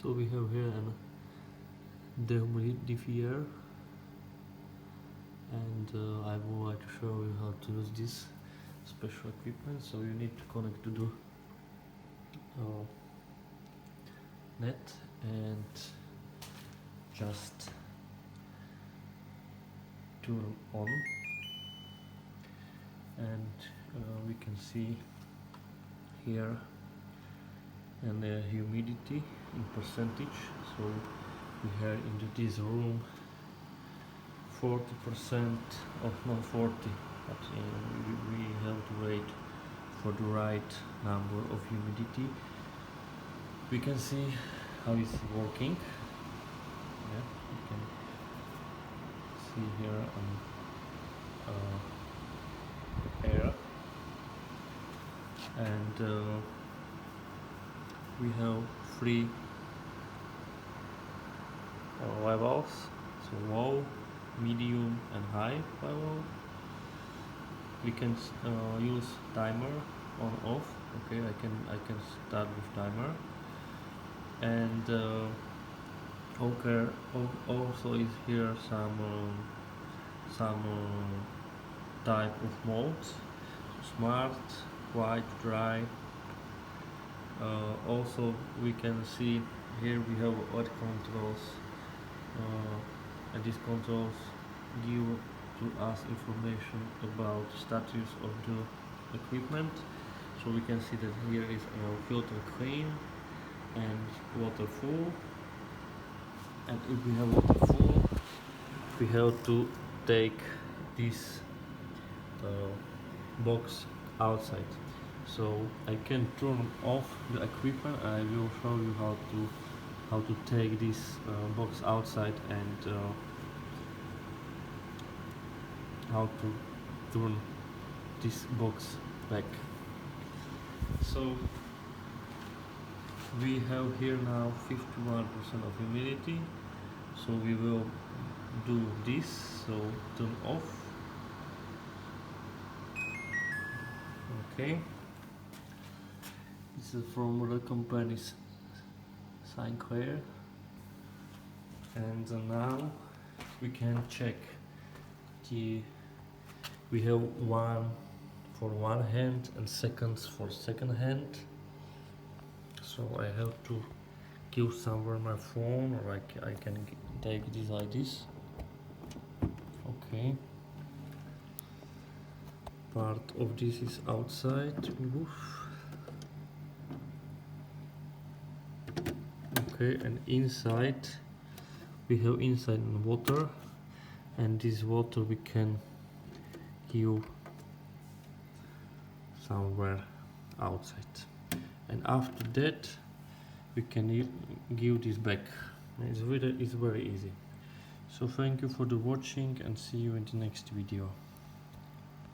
So we have here a dehumidifier, and I would like to show you how to use this special equipment. So you need to connect to the net and just turn on, and we can see here and the humidity in percentage. So we have into this room 40% of not 40, but we have to wait for the right number of humidity. We can see how it's working. Yeah, you can see here air, and we have three levels, so low, medium and high level. We can use timer on off. Okay, I can start with timer, and okay, also is here some type of modes: smart, white, dry. Also we can see here we have odd controls, and these controls give to us information about status of the equipment. So we can see that here is filter clean and water full, and if we have water full, we have to take this box outside. So I can turn off the equipment, and I will show you how to take this box outside, and how to turn this box back. So we have here now 51% of humidity, so we will do this. So turn off. Okay, this is from the company's Sinclair, and now we can check we have one for one hand and seconds for second hand. So I have to give somewhere my phone, or I can take this like this. Okay, part of this is outside. Okay, and inside we have inside water, and this water we can give somewhere outside, and after that we can give this back. It's very easy. So thank you for the watching, and see you in the next video.